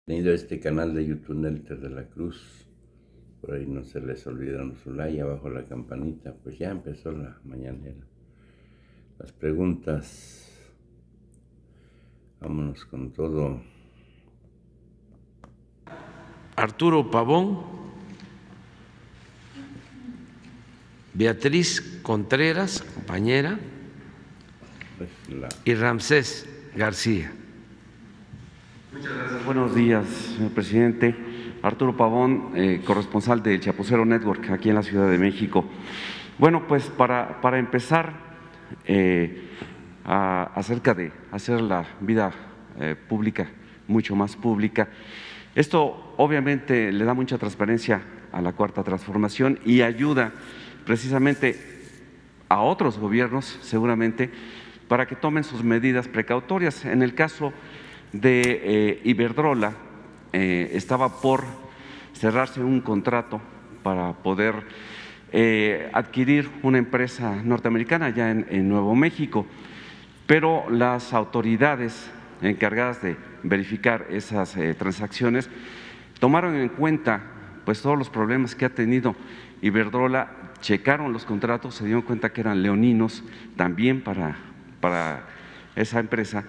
Tenido este canal de YouTube Nelter de la Cruz, por ahí no se les olvidaron su like, abajo la campanita, pues ya empezó la mañanera. Las preguntas, vámonos con todo. Arturo Pavón, Beatriz Contreras, compañera, Pues y Ramsés García. Muchas gracias. Buenos días, señor presidente. Arturo Pavón, corresponsal del Chapucero Network, aquí en la Ciudad de México. Bueno, pues para empezar, acerca de hacer la vida pública mucho más pública, esto obviamente le da mucha transparencia a la Cuarta Transformación y ayuda precisamente a otros gobiernos, seguramente, para que tomen sus medidas precautorias. En el caso de Iberdrola, estaba por cerrarse un contrato para poder adquirir una empresa norteamericana ya en Nuevo México, pero las autoridades encargadas de verificar esas transacciones tomaron en cuenta pues todos los problemas que ha tenido Iberdrola, checaron los contratos, se dieron cuenta que eran leoninos también para esa empresa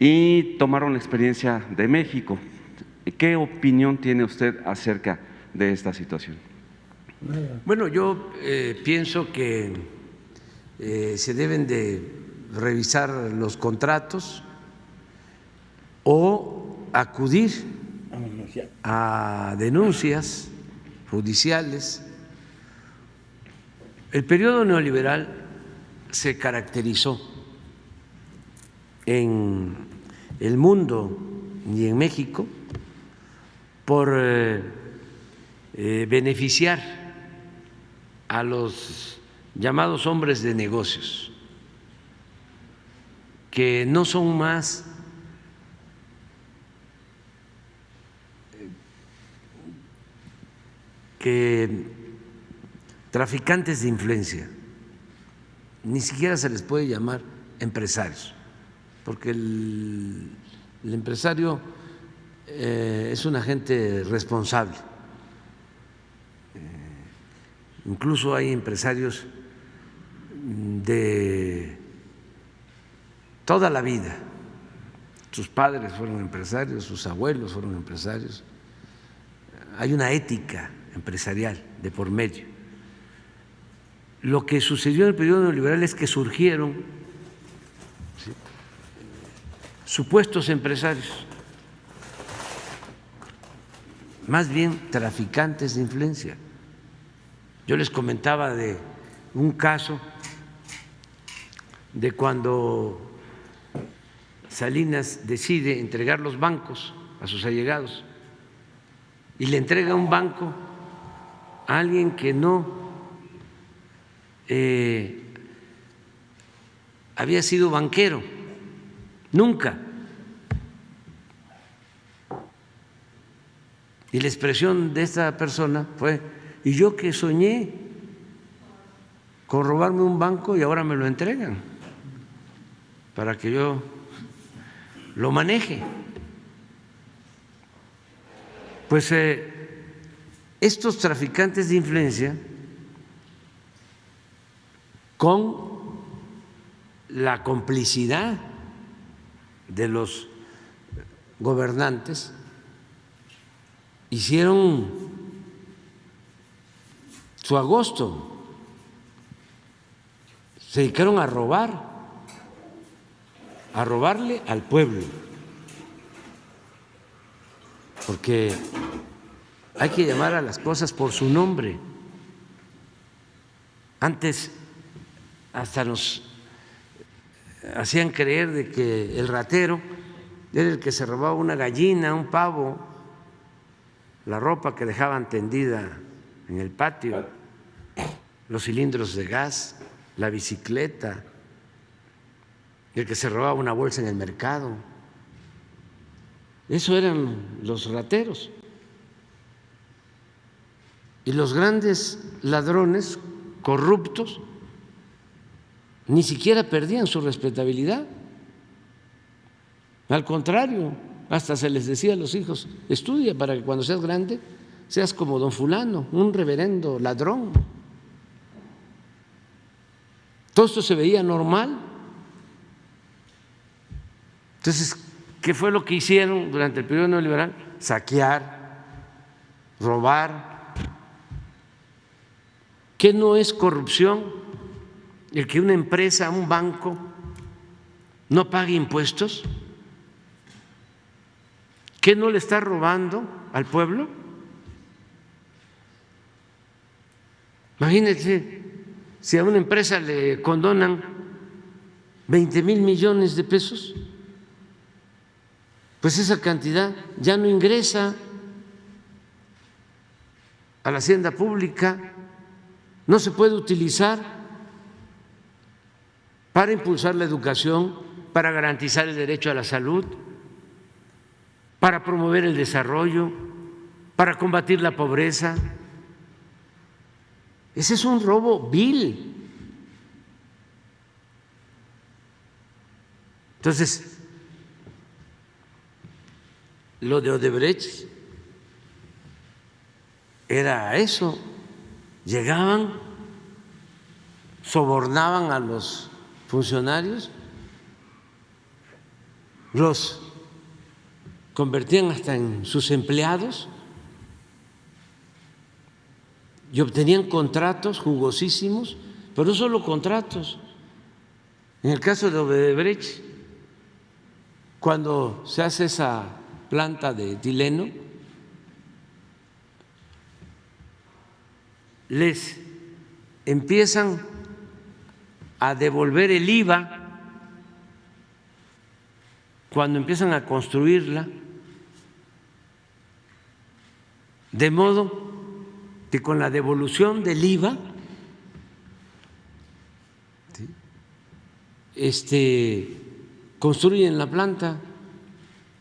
y tomaron la experiencia de México. ¿Qué opinión tiene usted acerca de esta situación? Bueno, yo pienso que se deben de revisar los contratos o acudir a denuncias judiciales. El periodo neoliberal se caracterizó en el mundo y en México por beneficiar a los llamados hombres de negocios, que no son más que traficantes de influencia, ni siquiera se les puede llamar empresarios, porque el empresario es un agente responsable. Incluso hay empresarios de toda la vida, sus padres fueron empresarios, sus abuelos fueron empresarios, hay una ética empresarial de por medio. Lo que sucedió en el periodo neoliberal es que surgieron supuestos empresarios, más bien traficantes de influencia. Yo les comentaba de un caso de cuando Salinas decide entregar los bancos a sus allegados y le entrega un banco a alguien que no había sido banquero, nunca. Y la expresión de esta persona fue: ¿y yo que soñé con robarme un banco y ahora me lo entregan para que yo lo maneje? Pues estos traficantes de influencia, con la complicidad de los gobernantes, hicieron su agosto, se dedicaron a robarle al pueblo, porque hay que llamar a las cosas por su nombre. Antes hasta nos hacían creer de que el ratero era el que se robaba una gallina, un pavo, la ropa que dejaban tendida en el patio, los cilindros de gas, la bicicleta, el que se robaba una bolsa en el mercado. Eso eran los rateros. Y los grandes ladrones corruptos ni siquiera perdían su respetabilidad. Al contrario, hasta se les decía a los hijos, estudia para que cuando seas grande seas como don fulano, un reverendo ladrón. Todo esto se veía normal. Entonces, ¿qué fue lo que hicieron durante el periodo neoliberal? Saquear, robar. ¿Qué no es corrupción el que una empresa, un banco, no pague impuestos? ¿Qué no le está robando al pueblo? Imagínense si a una empresa le condonan 20,000 millones de pesos, pues esa cantidad ya no ingresa a la hacienda pública, no se puede utilizar para impulsar la educación, para garantizar el derecho a la salud, para promover el desarrollo, para combatir la pobreza. Ese es un robo vil. Entonces, lo de Odebrecht era eso. Llegaban, sobornaban a los funcionarios, los convertían hasta en sus empleados y obtenían contratos jugosísimos, pero no solo contratos. En el caso de Odebrecht, cuando se hace esa planta de etileno, les empiezan a devolver el IVA cuando empiezan a construirla, de modo que con la devolución del IVA construyen la planta.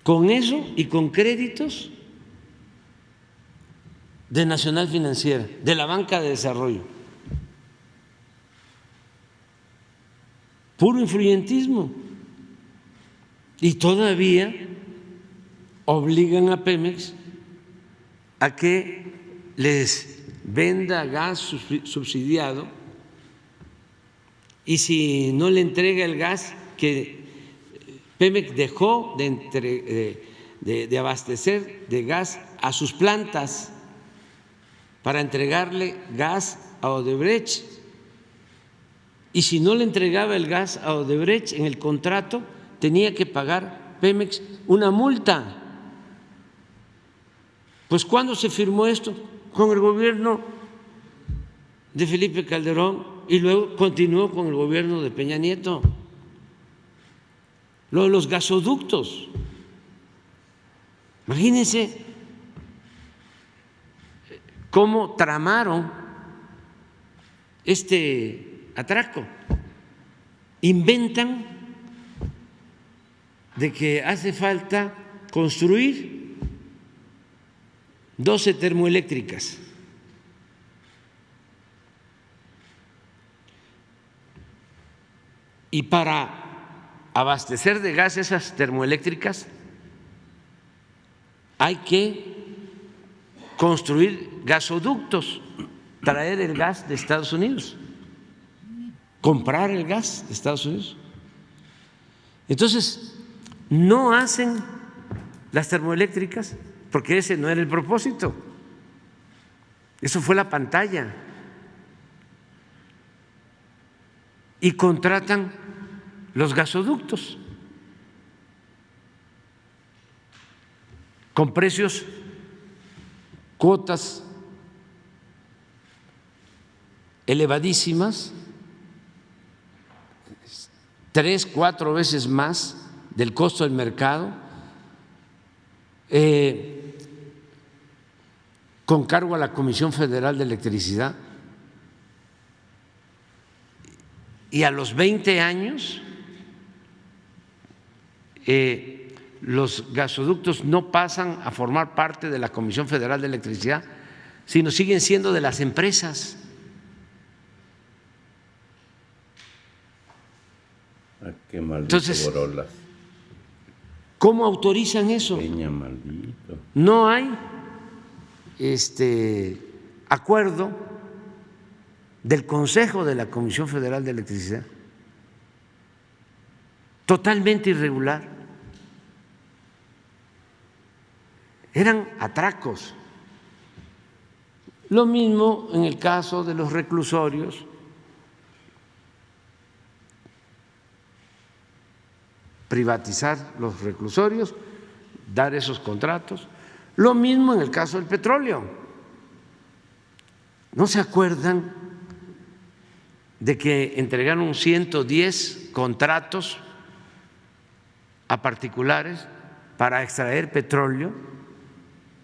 Con eso y con créditos de Nacional Financiera, de la Banca de Desarrollo. Puro influyentismo. Y todavía obligan a Pemex a que les venda gas subsidiado, y si no le entrega el gas, que Pemex dejó de abastecer de gas a sus plantas para entregarle gas a Odebrecht, y si no le entregaba el gas a Odebrecht en el contrato, tenía que pagar Pemex una multa. Pues ¿cuándo se firmó esto? Con el gobierno de Felipe Calderón y luego continuó con el gobierno de Peña Nieto. Lo de los gasoductos. Imagínense cómo tramaron este atraco. Inventan de que hace falta construir 12 termoeléctricas. Y para abastecer de gas esas termoeléctricas hay que construir gasoductos, traer el gas de Estados Unidos, comprar el gas de Estados Unidos. Entonces, no hacen las termoeléctricas porque ese no era el propósito, eso fue la pantalla. Y contratan los gasoductos con precios, cuotas elevadísimas, 3, 4 veces más del costo del mercado, con cargo a la Comisión Federal de Electricidad. Y a los 20 años los gasoductos no pasan a formar parte de la Comisión Federal de Electricidad, sino siguen siendo de las empresas. Qué maldito Borolas. ¿Cómo autorizan eso? Peña, maldito. No hay acuerdo del Consejo de la Comisión Federal de Electricidad. Totalmente irregular. Eran atracos. Lo mismo en el caso de los reclusorios. Privatizar los reclusorios, dar esos contratos. Lo mismo en el caso del petróleo. ¿No se acuerdan de que entregaron 110 contratos a particulares para extraer petróleo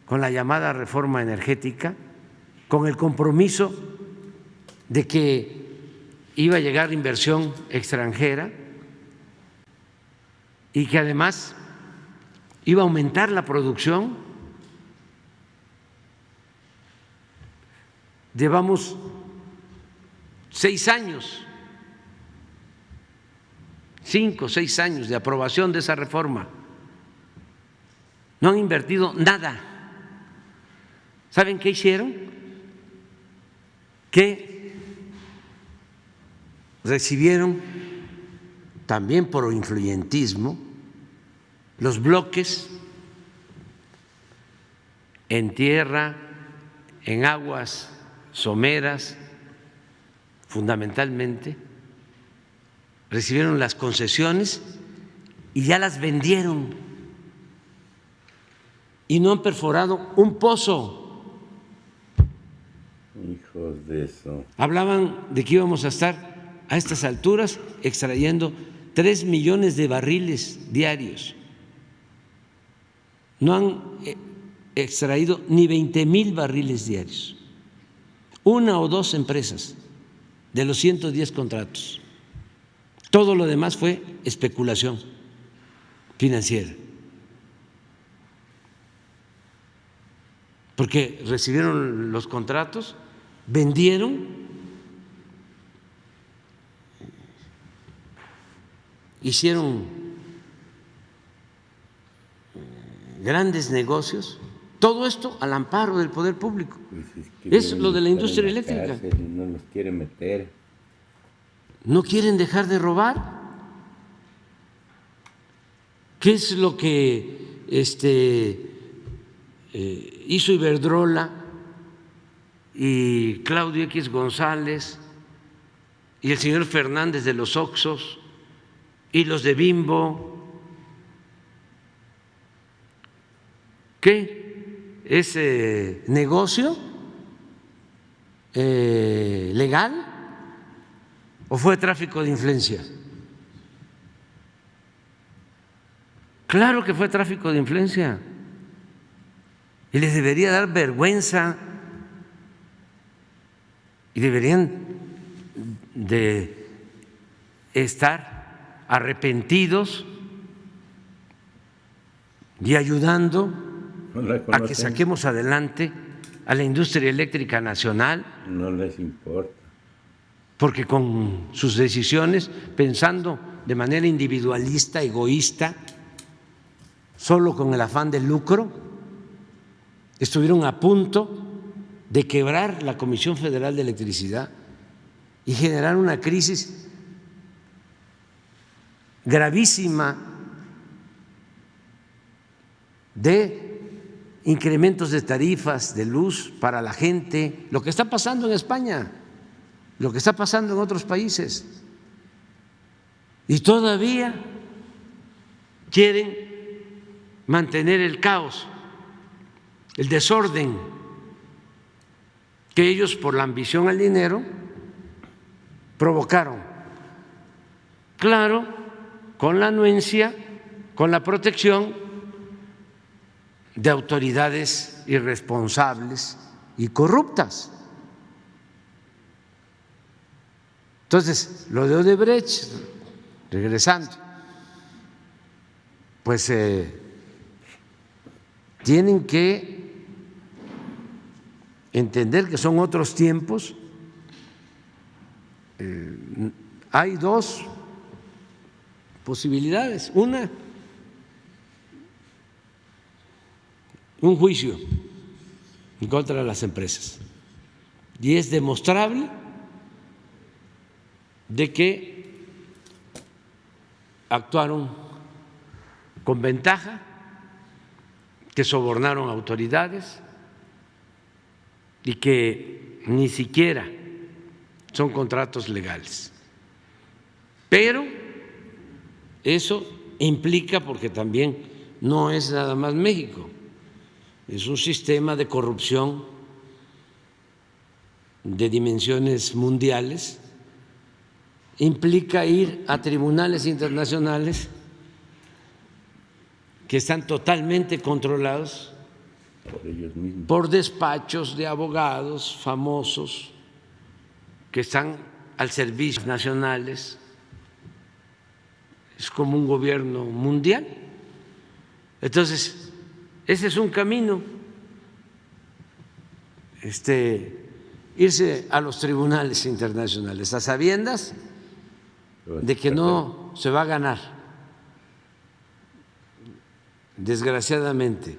con la llamada reforma energética, con el compromiso de que iba a llegar inversión extranjera y que además iba a aumentar la producción? Llevamos 6 años, 5 o 6 años de aprobación de esa reforma. No han invertido nada. ¿Saben qué hicieron? Que recibieron también por influyentismo los bloques en tierra, en aguas someras, fundamentalmente, recibieron las concesiones y ya las vendieron y no han perforado un pozo. Hijos de eso. Hablaban de que íbamos a estar a estas alturas extrayendo 3 millones de barriles diarios. No han extraído ni 20,000 barriles diarios. 1 o 2 empresas de los 110 contratos. Todo lo demás fue especulación financiera. Porque recibieron los contratos, vendieron hicieron grandes negocios, todo esto al amparo del poder público. Pues es lo de la industria eléctrica. Cárcel, no los quiere meter. No quieren dejar de robar. ¿Qué es lo que hizo Iberdrola y Claudio X González y el señor Fernández de los Oxxos y los de Bimbo? ¿Qué? ¿Es negocio legal o fue tráfico de influencia? Claro que fue tráfico de influencia y les debería dar vergüenza y deberían de estar arrepentidos y ayudando a que saquemos adelante a la industria eléctrica nacional. No les importa. Porque con sus decisiones, pensando de manera individualista, egoísta, solo con el afán del lucro, estuvieron a punto de quebrar la Comisión Federal de Electricidad y generar una crisis gravísima de incrementos de tarifas de luz para la gente, lo que está pasando en España, lo que está pasando en otros países. Y todavía quieren mantener el caos, el desorden, que ellos por la ambición al dinero provocaron. Claro, con la anuencia, con la protección de autoridades irresponsables y corruptas. Entonces, lo de Odebrecht, regresando, pues tienen que entender que son otros tiempos. Hay 2 posibilidades. Una, un juicio en contra de las empresas y es demostrable de que actuaron con ventaja, que sobornaron autoridades y que ni siquiera son contratos legales. Pero eso implica, porque también no es nada más México, es un sistema de corrupción de dimensiones mundiales, implica ir a tribunales internacionales que están totalmente controlados por ellos mismos, por despachos de abogados famosos que están al servicio nacionales. Es como un gobierno mundial. Entonces, ese es un camino, irse a los tribunales internacionales a sabiendas de que no se va a ganar. Desgraciadamente,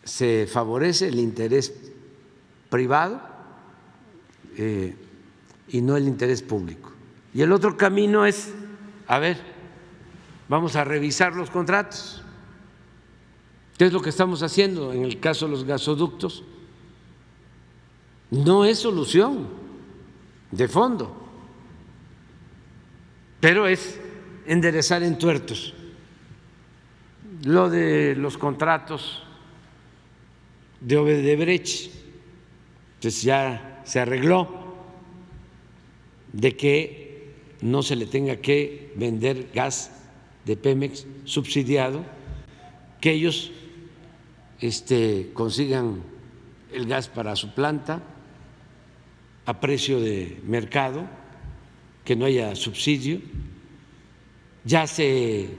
se favorece el interés privado y no el interés público. Y el otro camino es, a ver, vamos a revisar los contratos. ¿Qué es lo que estamos haciendo en el caso de los gasoductos? No es solución de fondo, pero es enderezar entuertos. Lo de los contratos de Odebrecht, entonces ya se arregló de que no se le tenga que vender gas de Pemex subsidiado, que ellos consigan el gas para su planta a precio de mercado, que no haya subsidio. Ya se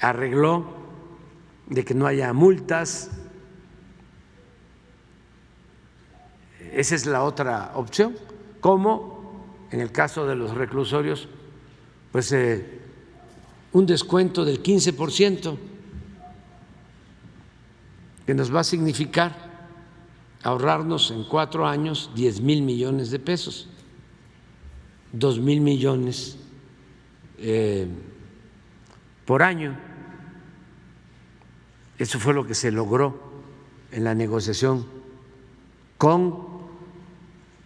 arregló de que no haya multas. Esa es la otra opción, como en el caso de los reclusorios, pues un descuento del 15%, que nos va a significar ahorrarnos en 4 años 10,000 millones de pesos, 2,000 millones por año. Eso fue lo que se logró en la negociación con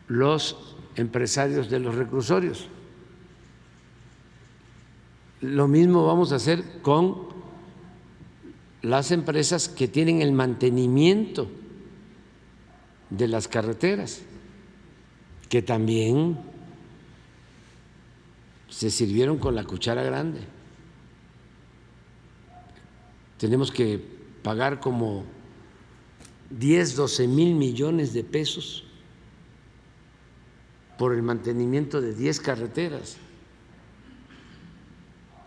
los empresarios de los reclusorios. Lo mismo vamos a hacer con las empresas que tienen el mantenimiento de las carreteras, que también se sirvieron con la cuchara grande. Tenemos que pagar como 10,000–12,000 millones de pesos por el mantenimiento de 10 carreteras,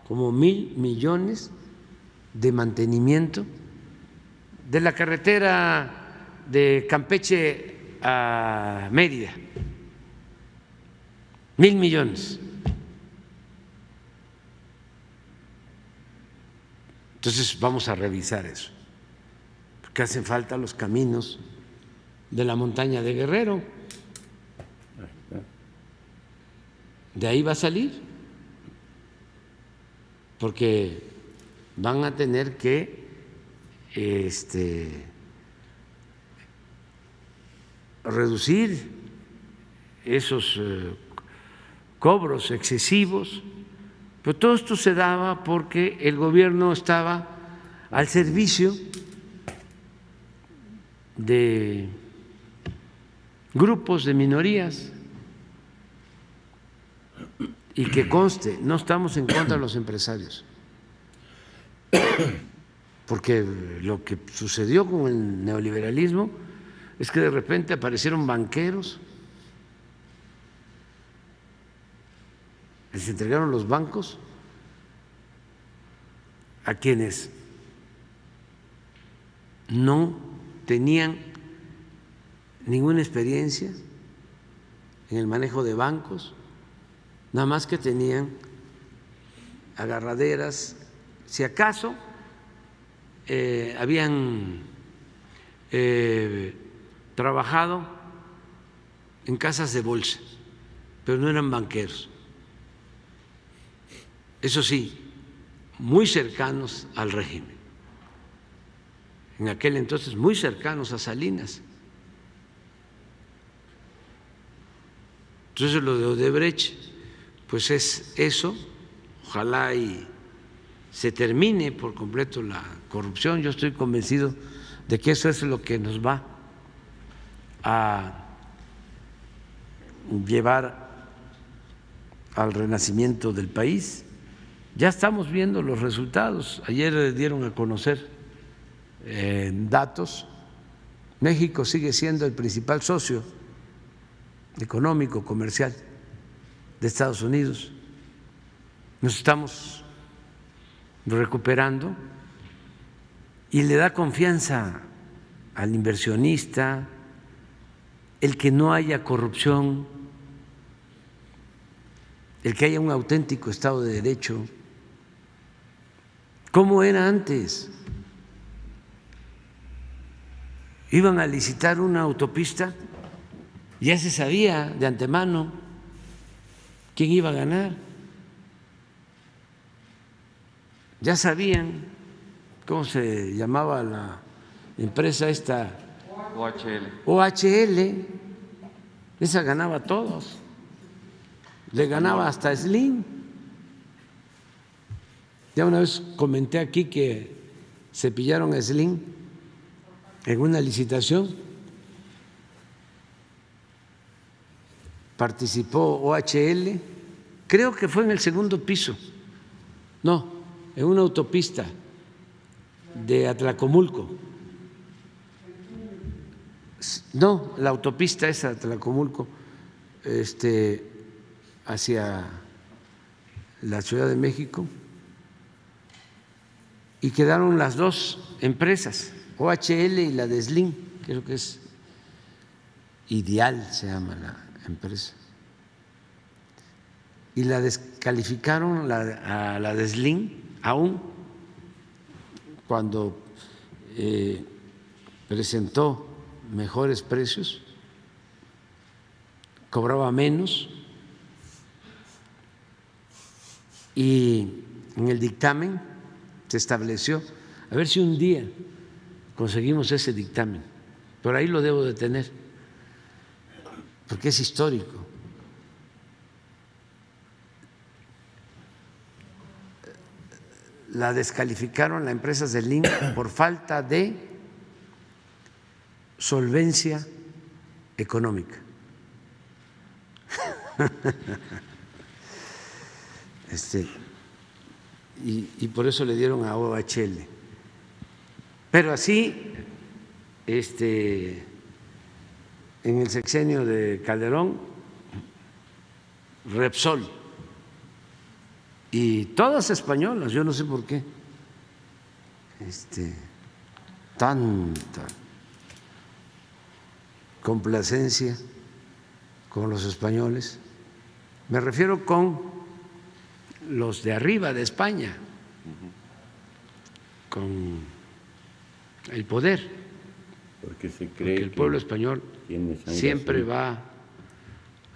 como 1,000 millones de mantenimiento de la carretera de Campeche a Mérida, 1,000 millones. Entonces vamos a revisar eso, porque hacen falta los caminos de la montaña de Guerrero. De ahí va a salir, porque van a tener que reducir esos cobros excesivos. Pero todo esto se daba porque el gobierno estaba al servicio de grupos de minorías. Y que conste, no estamos en contra de los empresarios, porque lo que sucedió con el neoliberalismo es que de repente aparecieron banqueros, les entregaron los bancos a quienes no tenían ninguna experiencia en el manejo de bancos, nada más que tenían agarraderas, si acaso habían trabajado en casas de bolsa, pero no eran banqueros. Eso sí, muy cercanos al régimen. En aquel entonces muy cercanos a Salinas. Entonces lo de Odebrecht, pues es eso, ojalá y se termine por completo la corrupción. Yo estoy convencido de que eso es lo que nos va a llevar al renacimiento del país. Ya estamos viendo los resultados. Ayer dieron a conocer datos. México sigue siendo el principal socio económico, comercial de Estados Unidos. Nos estamos recuperando y le da confianza al inversionista el que no haya corrupción, el que haya un auténtico Estado de Derecho. ¿Cómo era antes? Iban a licitar una autopista, ya se sabía de antemano quién iba a ganar, ya sabían cómo se llamaba la empresa esta, OHL, esa ganaba a todos, le ganaba hasta Slim. Ya una vez comenté aquí que se pillaron a Slim en una licitación, participó OHL, creo que fue en el segundo piso, no, en una autopista de Atlacomulco. No, la autopista esa de Atlacomulco, hacia la Ciudad de México, y quedaron las dos empresas, OHL y la de Slim, creo que es Ideal, se llama la empresa, y la descalificaron a la de Slim, aún cuando presentó mejores precios, cobraba menos, y en el dictamen se estableció, a ver si un día conseguimos ese dictamen, por ahí lo debo de tener, porque es histórico. La descalificaron la empresa Slim por falta de solvencia económica. Y por eso le dieron a OHL. Pero así, en el sexenio de Calderón, Repsol, y todas españolas, yo no sé por qué, tanta complacencia con los españoles. Me refiero con los de arriba de España, con el poder, porque el pueblo español siempre va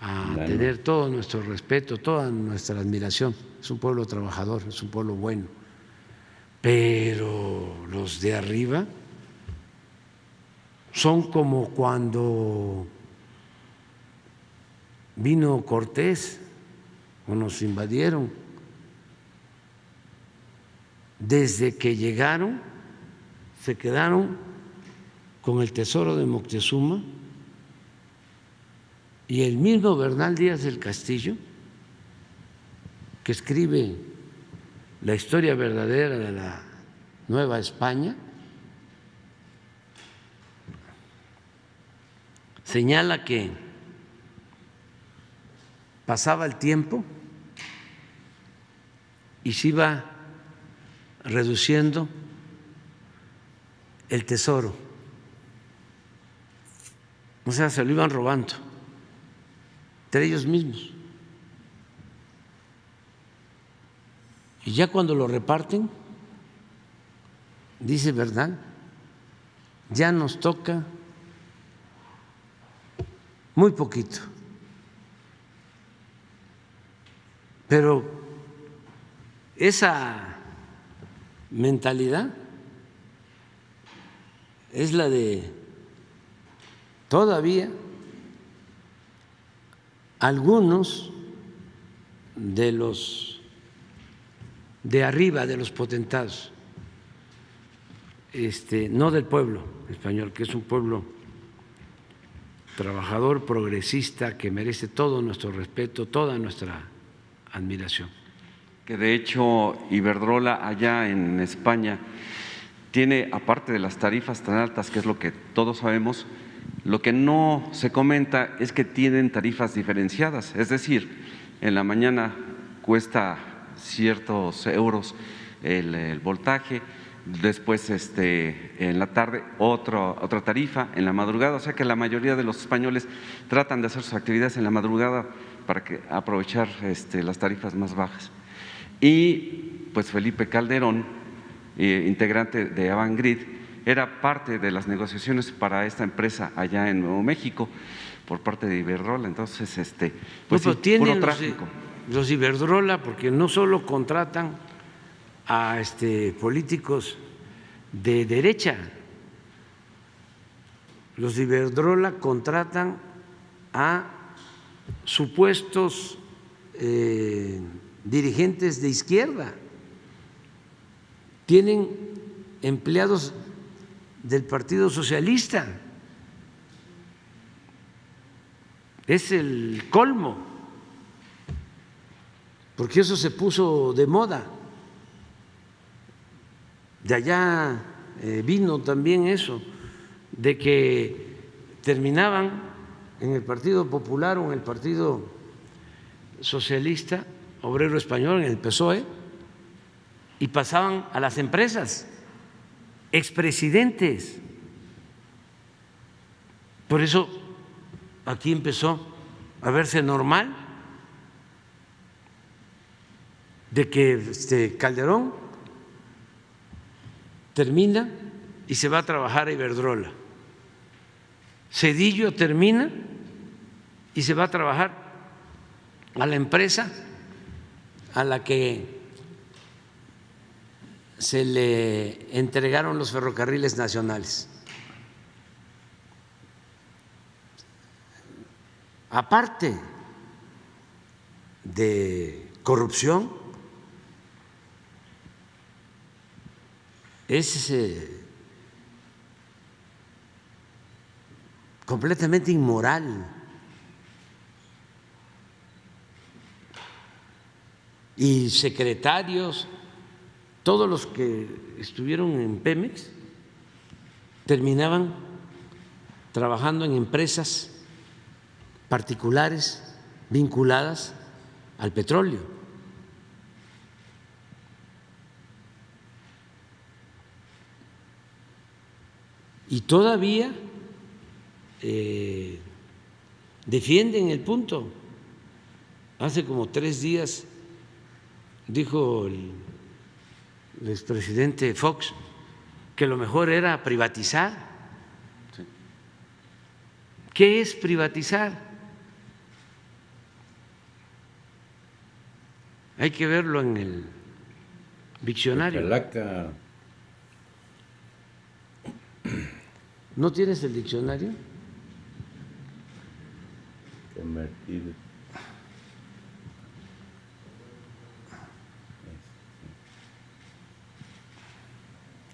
a tener todo nuestro respeto, toda nuestra admiración. Es un pueblo trabajador, es un pueblo bueno, pero los de arriba son como cuando vino Cortés o nos invadieron. Desde que llegaron se quedaron con el tesoro de Moctezuma, y el mismo Bernal Díaz del Castillo, que escribe la historia verdadera de la Nueva España, señala que pasaba el tiempo y se iba reduciendo el tesoro, o sea, se lo iban robando entre ellos mismos, y ya cuando lo reparten dice Bernal, ya nos toca muy poquito, pero esa mentalidad es la de todavía algunos de los de arriba, de los potentados, no del pueblo español, que es un pueblo trabajador, progresista, que merece todo nuestro respeto, toda nuestra admiración. Que de hecho Iberdrola allá en España tiene, aparte de las tarifas tan altas, que es lo que todos sabemos, lo que no se comenta es que tienen tarifas diferenciadas, es decir, en la mañana cuesta ciertos euros el voltaje, después en la tarde otra tarifa, en la madrugada, o sea que la mayoría de los españoles tratan de hacer sus actividades en la madrugada para aprovechar las tarifas más bajas. Y pues Felipe Calderón, integrante de Avangrid, era parte de las negociaciones para esta empresa allá en Nuevo México por parte de Iberdrola. Entonces, pues no, sí, tienen puro tráfico. Los Iberdrola, porque no solo contratan a políticos de derecha, los Iberdrola contratan a supuestos dirigentes de izquierda, tienen empleados del Partido Socialista, es el colmo, porque eso se puso de moda. De allá vino también eso, de que terminaban en el Partido Popular o en el Partido Socialista Obrero Español, en el PSOE, y pasaban a las empresas, expresidentes. Por eso aquí empezó a verse normal de que Calderón termina y se va a trabajar a Iberdrola, Zedillo termina y se va a trabajar a la empresa a la que se le entregaron los ferrocarriles nacionales. Aparte de corrupción, es completamente inmoral. Y secretarios, todos los que estuvieron en Pemex terminaban trabajando en empresas particulares vinculadas al petróleo. Y todavía defienden el punto. Hace como 3 días dijo el expresidente Fox que lo mejor era privatizar. Sí. ¿Qué es privatizar? Hay que verlo en el diccionario. Calaca. ¿No tienes el diccionario? Convertir.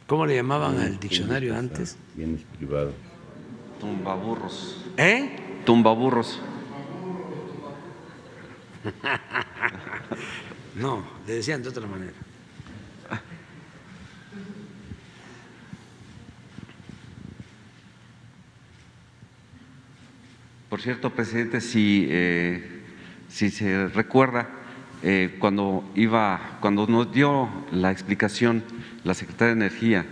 ¿Cómo le llamaban al diccionario antes? Bienes privados. Tumbaburros. ¿Eh? Tumbaburros. No, le decían de otra manera. Por cierto, presidente, si se recuerda, cuando nos dio la explicación la Secretaría de Energía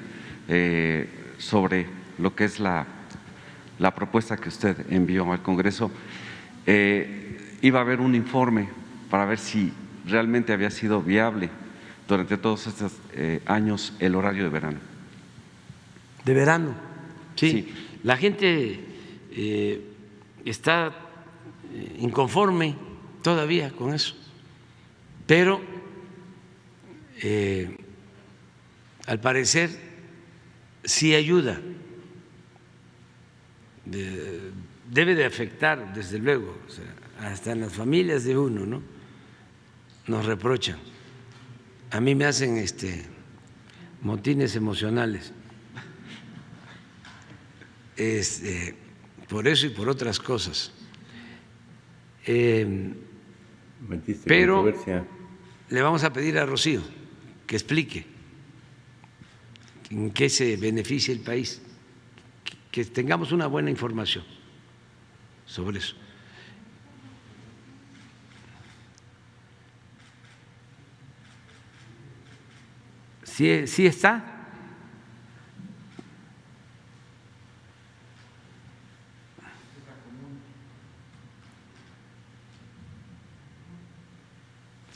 sobre lo que es la propuesta que usted envió al Congreso, iba a haber un informe para ver si realmente había sido viable durante todos estos años el horario de verano. de verano. Sí, Sí. la gente está inconforme todavía con eso, pero al parecer sí ayuda. Debe de afectar, desde luego, o sea, hasta en las familias de uno, ¿no? Nos reprochan. A mí me hacen motines emocionales. Por eso y por otras cosas. Metiste Pero controversia. le vamos a pedir a Rocío que explique en qué se beneficia el país, que tengamos una buena información sobre eso. ¿Sí está?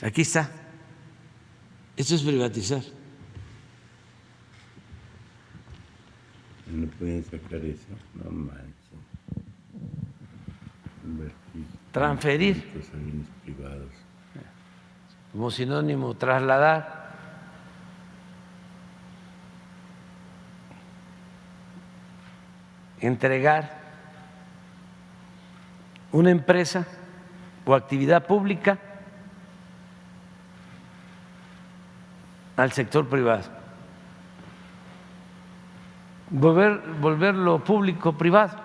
Aquí está. Esto es privatizar. No pueden sacar eso, no manches. Invertir. Transferir. Los aviones privados. Como sinónimo, trasladar. Entregar una empresa o actividad pública al sector privado. Volverlo público privado.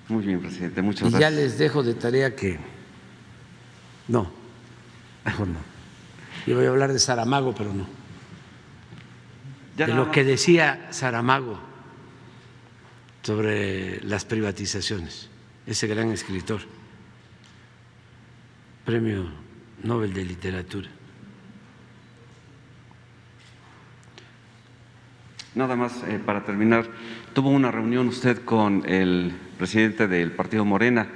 Muy bien, presidente, muchas Y ya gracias. les dejo de tarea que no, mejor no. Yo voy a hablar de Saramago, pero no. Ya De nada lo más. que decía Saramago sobre las privatizaciones, ese gran escritor, Premio Nobel de Literatura. Nada más para terminar, tuvo una reunión usted con el presidente del partido Morena.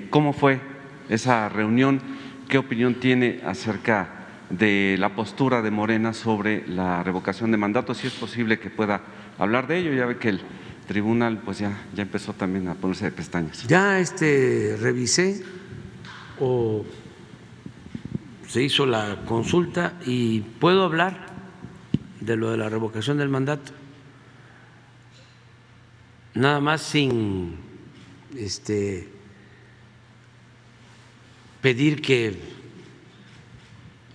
¿Cómo fue esa reunión? ¿Qué opinión tiene acerca de la postura de Morena sobre la revocación de mandato? Si es posible que pueda hablar de ello, ya ve que el tribunal pues ya empezó también a ponerse de pestañas. Ya revisé o se hizo la consulta y puedo hablar de lo de la revocación del mandato, nada más sin pedir que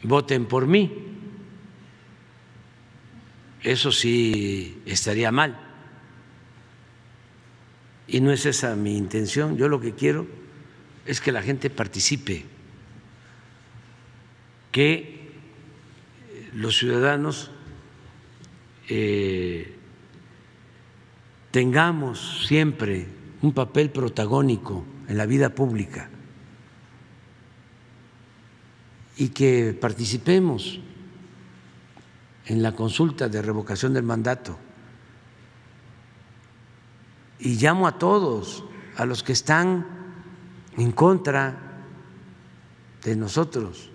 voten por mí. Eso sí estaría mal. Y no es esa mi intención. Yo lo que quiero es que la gente participe, que los ciudadanos tengamos siempre un papel protagónico en la vida pública y que participemos en la consulta de revocación del mandato. Y llamo a todos, a los que están en contra de nosotros,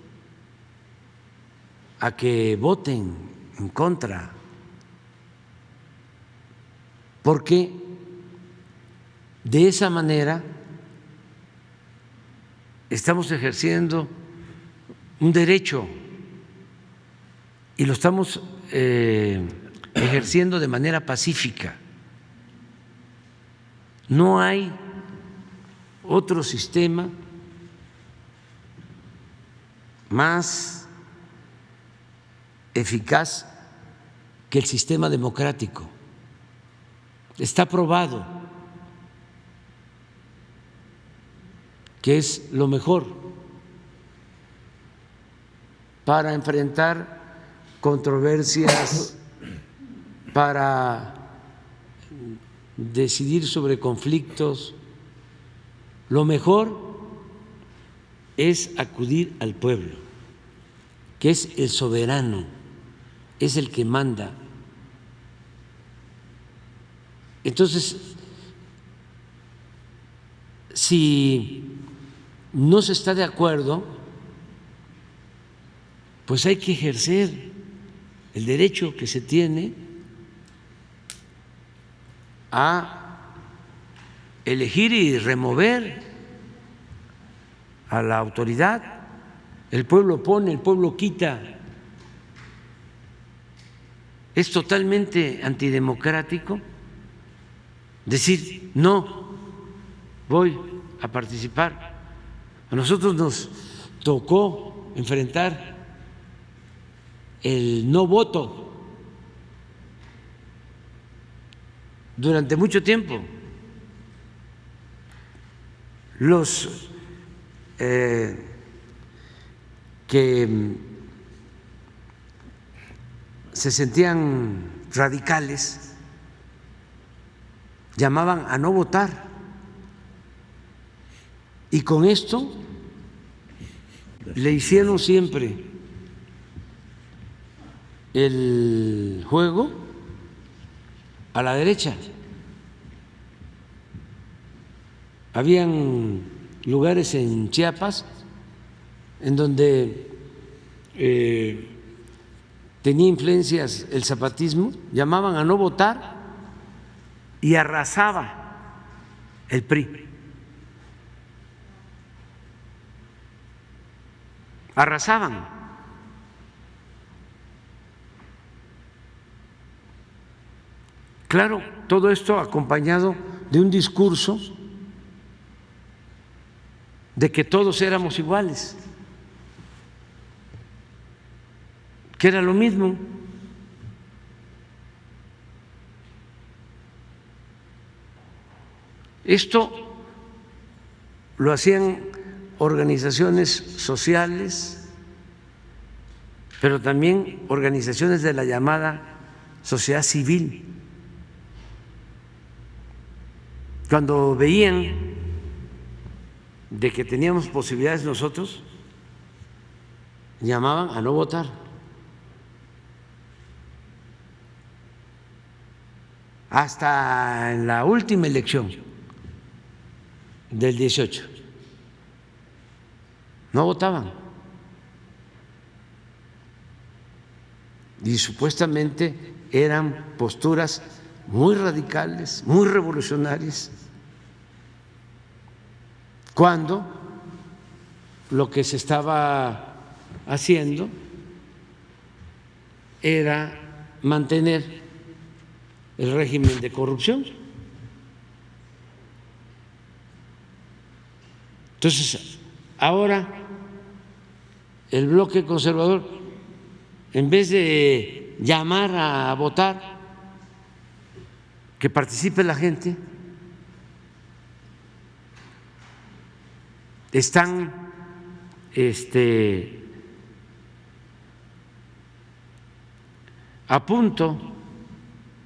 a que voten en contra, porque de esa manera estamos ejerciendo un derecho y lo estamos ejerciendo de manera pacífica. No hay otro sistema más eficaz que el sistema democrático. Está probado que es lo mejor para enfrentar controversias, para decidir sobre conflictos. Lo mejor es acudir al pueblo, que es el soberano, es el que manda. Entonces, si no se está de acuerdo, pues hay que ejercer el derecho que se tiene a elegir y remover a la autoridad. El pueblo pone, el pueblo quita. Es totalmente antidemocrático decir no voy a participar. A nosotros nos tocó enfrentar el no voto durante mucho tiempo. Los que se sentían radicales llamaban a no votar, y con esto le hicieron siempre el juego a la derecha. Habían lugares en Chiapas en donde tenía influencias el zapatismo, llamaban a no votar y arrasaba el PRI. Arrasaban. Claro, todo esto acompañado de un discurso de que todos éramos iguales, que era lo mismo. Esto lo hacían organizaciones sociales, pero también organizaciones de la llamada sociedad civil. Cuando veían de que teníamos posibilidades nosotros, llamaban a no votar. Hasta en la última elección del 18, no votaban. Y supuestamente eran posturas muy radicales, muy revolucionarias, cuando lo que se estaba haciendo era mantener el régimen de corrupción. Entonces, ahora el bloque conservador, en vez de llamar a votar, que participe la gente, están a punto,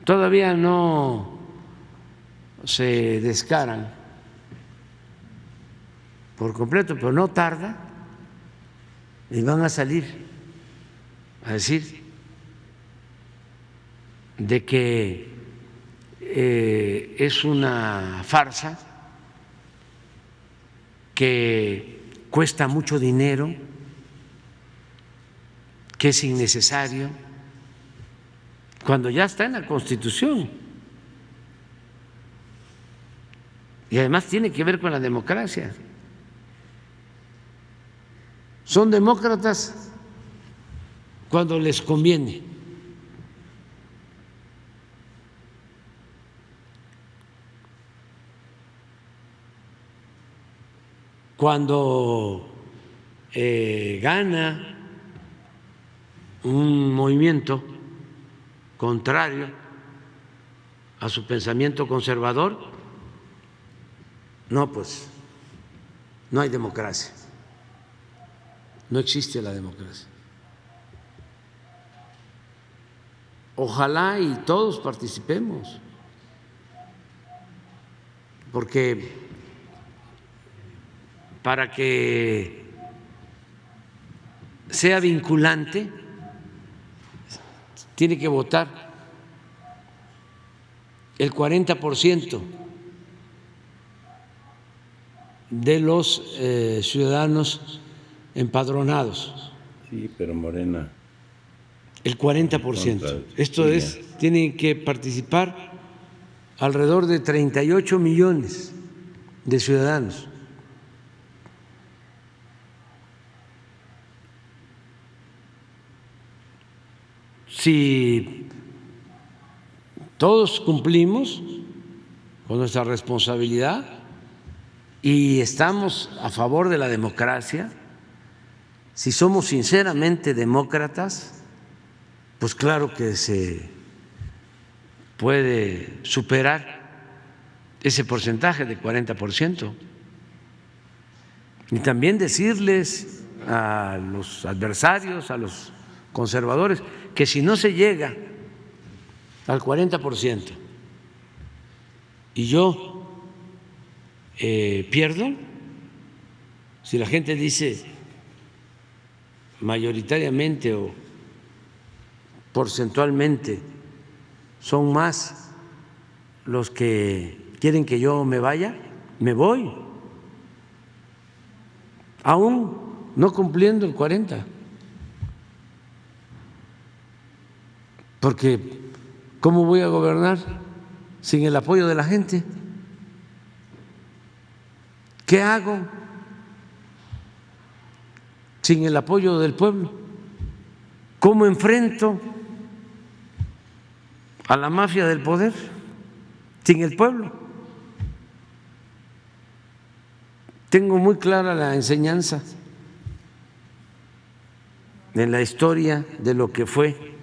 todavía no se descaran por completo, pero no tarda y van a salir a decir de que es una farsa, que cuesta mucho dinero, que es innecesario, cuando ya está en la Constitución. Y además tiene que ver con la democracia. Son demócratas cuando les conviene. Cuando gana un movimiento contrario a su pensamiento conservador, no, pues no hay democracia, no existe la democracia. Ojalá y todos participemos, porque para que sea vinculante tiene que votar el 40% de los ciudadanos empadronados. Sí, pero Morena. El 40%. Esto es, tienen que participar alrededor de 38 millones de ciudadanos. Si todos cumplimos con nuestra responsabilidad y estamos a favor de la democracia, si somos sinceramente demócratas, pues claro que se puede superar ese porcentaje de 40%. Y también decirles a los adversarios, a los conservadores, que si no se llega al 40% y yo pierdo, si la gente dice mayoritariamente o porcentualmente son más los que quieren que yo me vaya, me voy, aún no cumpliendo el 40%. Porque ¿cómo voy a gobernar sin el apoyo de la gente? ¿Qué hago sin el apoyo del pueblo? ¿Cómo enfrento a la mafia del poder sin el pueblo? Tengo muy clara la enseñanza en la historia de lo que fue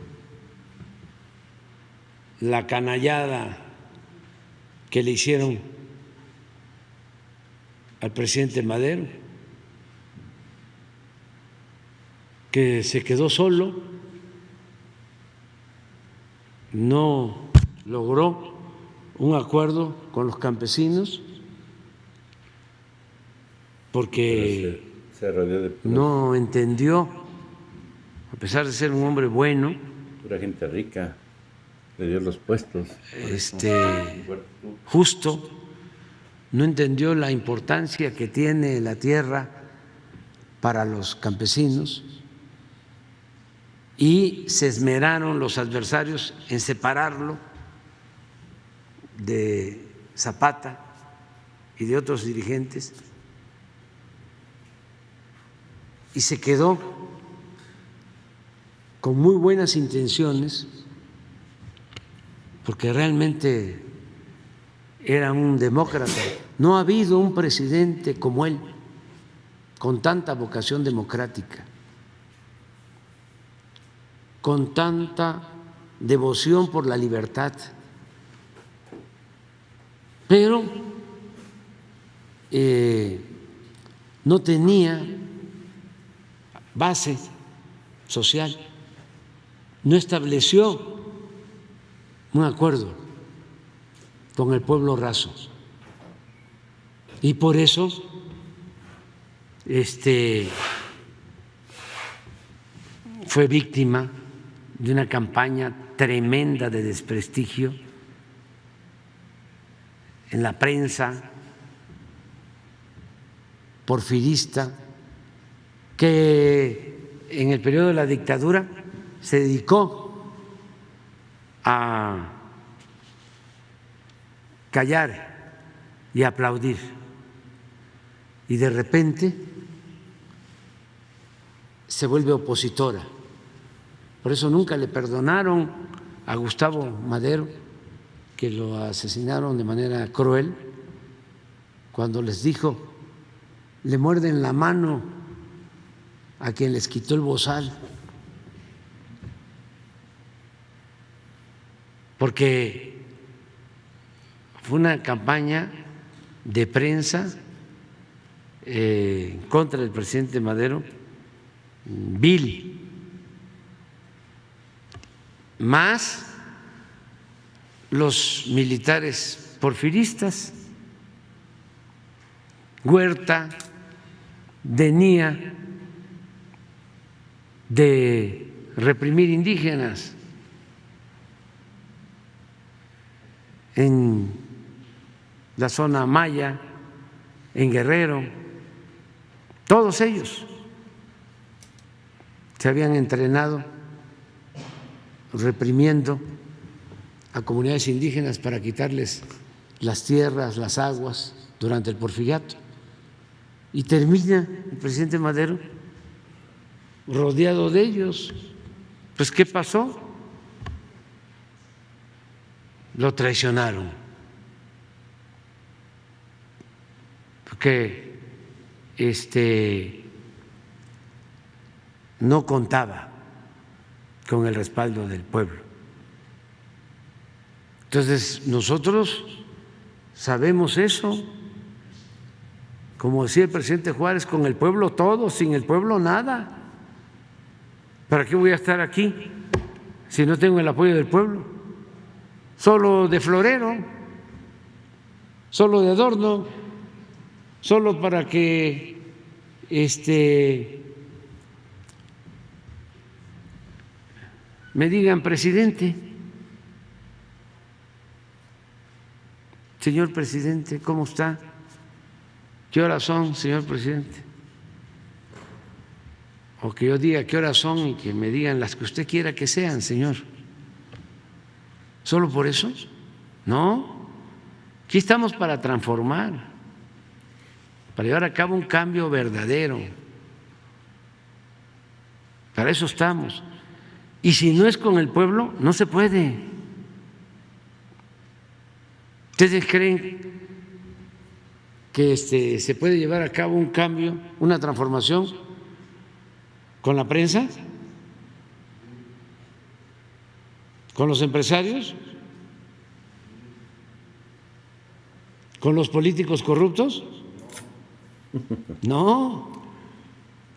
la canallada que le hicieron al presidente Madero, que se quedó solo, no logró un acuerdo con los campesinos porque se rodeó de no entendió, a pesar de ser un hombre bueno, pura gente rica, le dio los puestos. Justo, no entendió la importancia que tiene la tierra para los campesinos y se esmeraron los adversarios en separarlo de Zapata y de otros dirigentes y se quedó con muy buenas intenciones porque realmente era un demócrata. No ha habido un presidente como él, con tanta vocación democrática, con tanta devoción por la libertad, pero no tenía base social, no estableció un acuerdo con el pueblo raso y por eso fue víctima de una campaña tremenda de desprestigio en la prensa porfirista, que en el periodo de la dictadura se dedicó a callar y aplaudir, y de repente se vuelve opositora. Por eso nunca le perdonaron a Gustavo Madero, que lo asesinaron de manera cruel, cuando les dijo: le muerden la mano a quien les quitó el bozal, porque fue una campaña de prensa contra el presidente Madero vil, más los militares porfiristas, Huerta, venía de reprimir indígenas en la zona maya, en Guerrero, todos ellos se habían entrenado reprimiendo a comunidades indígenas para quitarles las tierras, las aguas durante el Porfiriato. Y termina el presidente Madero rodeado de ellos. Pues, ¿qué pasó? Lo traicionaron, porque no contaba con el respaldo del pueblo. Entonces, nosotros sabemos eso. Como decía el presidente Juárez, con el pueblo todo, sin el pueblo nada. ¿Para qué voy a estar aquí si no tengo el apoyo del pueblo? Solo de florero, solo de adorno, solo para que me digan presidente. Señor presidente, ¿cómo está? ¿Qué horas son, señor presidente? O que yo diga qué horas son y que me digan las que usted quiera que sean, señor. ¿Solo por eso? No. Aquí estamos para transformar, para llevar a cabo un cambio verdadero. Para eso estamos. Y si no es con el pueblo, no se puede. ¿Ustedes creen que se puede llevar a cabo un cambio, una transformación con la prensa? ¿Con los empresarios? ¿Con los políticos corruptos? No,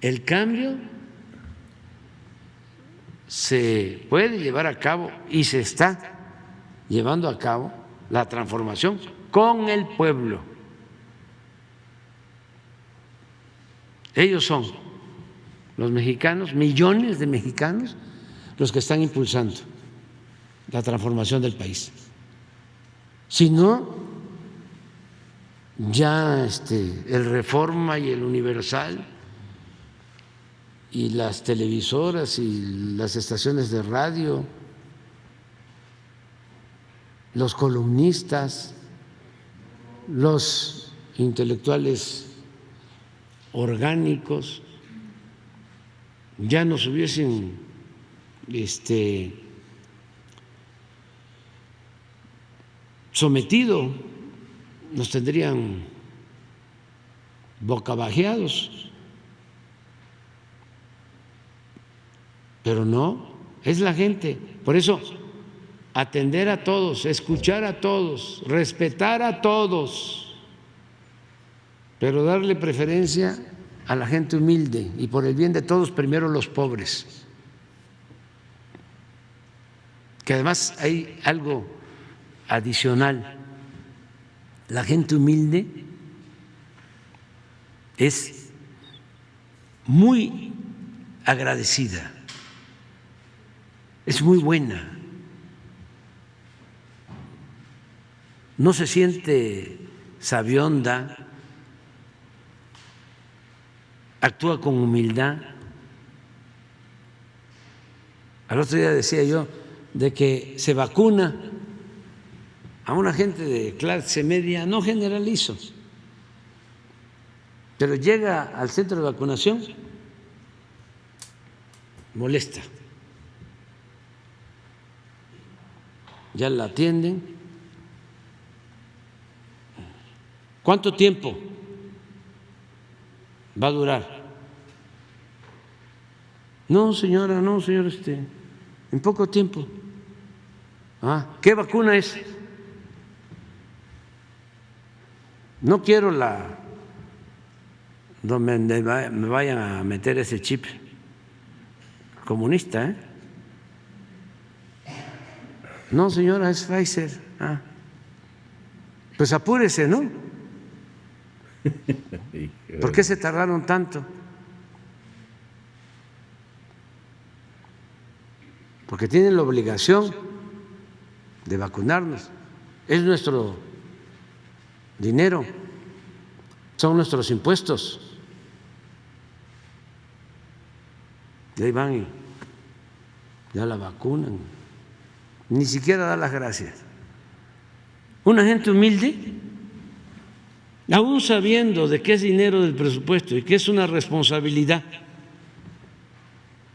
el cambio se puede llevar a cabo y se está llevando a cabo la transformación con el pueblo. Ellos son los mexicanos, millones de mexicanos, los que están impulsando la transformación del país. Si no, ya el Reforma y el Universal y las televisoras y las estaciones de radio, los columnistas, los intelectuales orgánicos, ya nos hubiesen sometido, nos tendrían bocabajeados. Pero no, es la gente. Por eso, atender a todos, escuchar a todos, respetar a todos, pero darle preferencia a la gente humilde y por el bien de todos, primero los pobres. Que además hay algo adicional. La gente humilde es muy agradecida, es muy buena, no se siente sabionda, actúa con humildad. Al otro día decía yo de que se vacuna a una gente de clase media, no generalizo, pero llega al centro de vacunación, molesta, ya la atienden. ¿Cuánto tiempo va a durar? No, señora, no, señor, en poco tiempo. ¿Qué vacuna es? No quiero donde me vayan a meter ese chip comunista, No, señora, es Pfizer. Pues apúrese, ¿no? ¿Por qué se tardaron tanto? Porque tienen la obligación de vacunarnos. Es nuestro dinero. son nuestros impuestos. Y ahí van y ya la vacunan. Ni siquiera da las gracias. Una gente humilde, aún sabiendo de que es dinero del presupuesto y que es una responsabilidad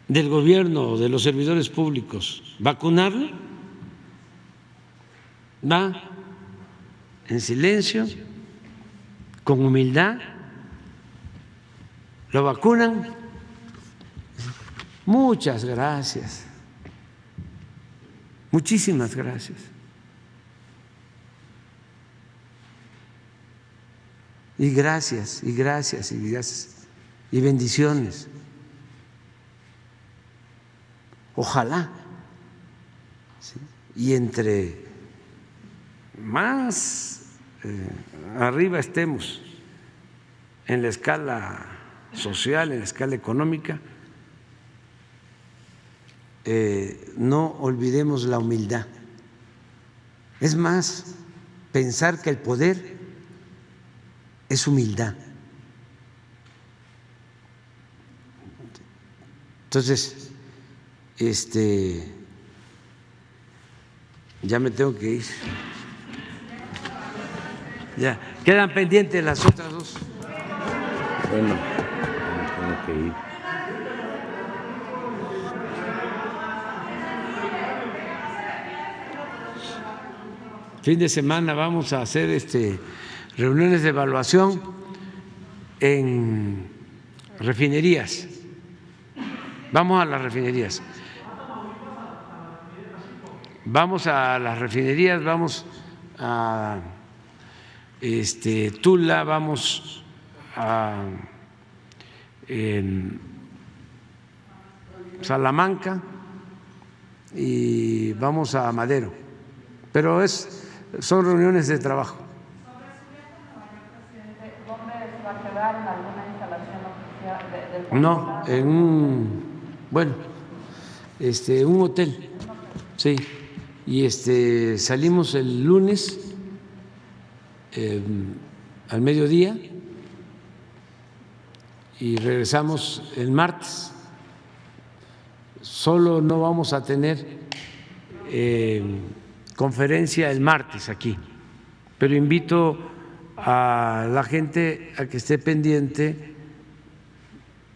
del gobierno o de los servidores públicos vacunarlo, va en silencio, con humildad, lo vacunan. Muchas gracias, muchísimas gracias. Y gracias, y gracias, y gracias, y bendiciones. Ojalá, ¿sí? Y entre más arriba estemos en la escala social, en la escala económica, no olvidemos la humildad. Es más, pensar que el poder es humildad. Entonces, ya me tengo que ir. Ya, quedan pendientes las otras dos. Bueno, me tengo que ir. Fin de semana vamos a hacer reuniones de evaluación en refinerías. Vamos a las refinerías. Vamos a las refinerías, vamos a Tula, vamos a Salamanca y vamos a Madero. Pero son reuniones de trabajo. ¿Dónde se va a quedar? ¿En alguna instalación oficial del No, en un hotel, sí. Y salimos el lunes al mediodía y regresamos el martes. Solo no vamos a tener conferencia el martes aquí, pero invito a la gente a que esté pendiente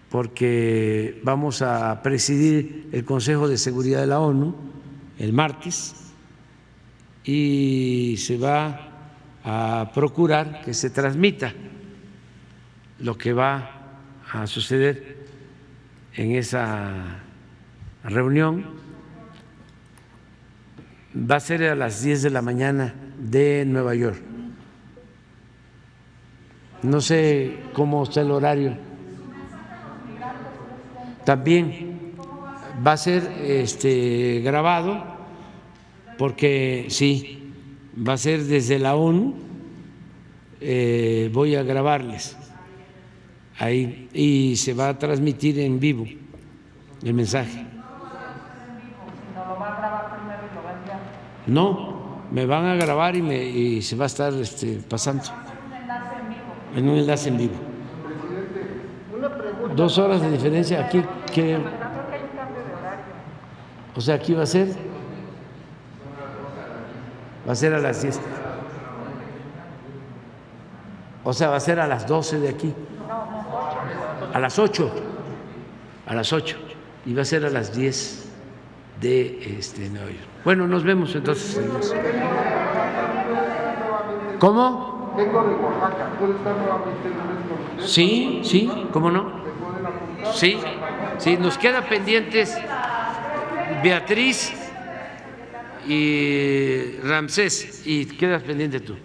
porque vamos a presidir el Consejo de Seguridad de la ONU el martes y se va a procurar que se transmita lo que va a suceder en esa reunión. Va a ser a las 10 de la mañana de Nueva York. No sé cómo está el horario. También va a ser grabado, porque sí, va a ser desde la ONU. Voy a grabarles ahí y se va a transmitir en vivo el mensaje. No, me van a grabar y se va a estar pasando en un enlace en vivo. 2 horas de diferencia aquí. O sea, aquí va a ser a las 10. O sea, va a ser a las 12 de aquí. A las 8. A las 8. Y va a ser a las 10 de Nueva York. Bueno, nos vemos entonces. ¿Cómo? Vengo de Oaxaca. ¿Puedo estar nuevamente en el Sí, sí, ¿cómo no? Sí, sí, nos quedan pendientes Beatriz y Ramsés, y quedas pendiente tú.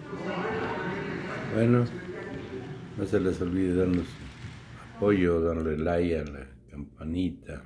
Bueno, no se les olvide darnos apoyo, darle like a la campanita.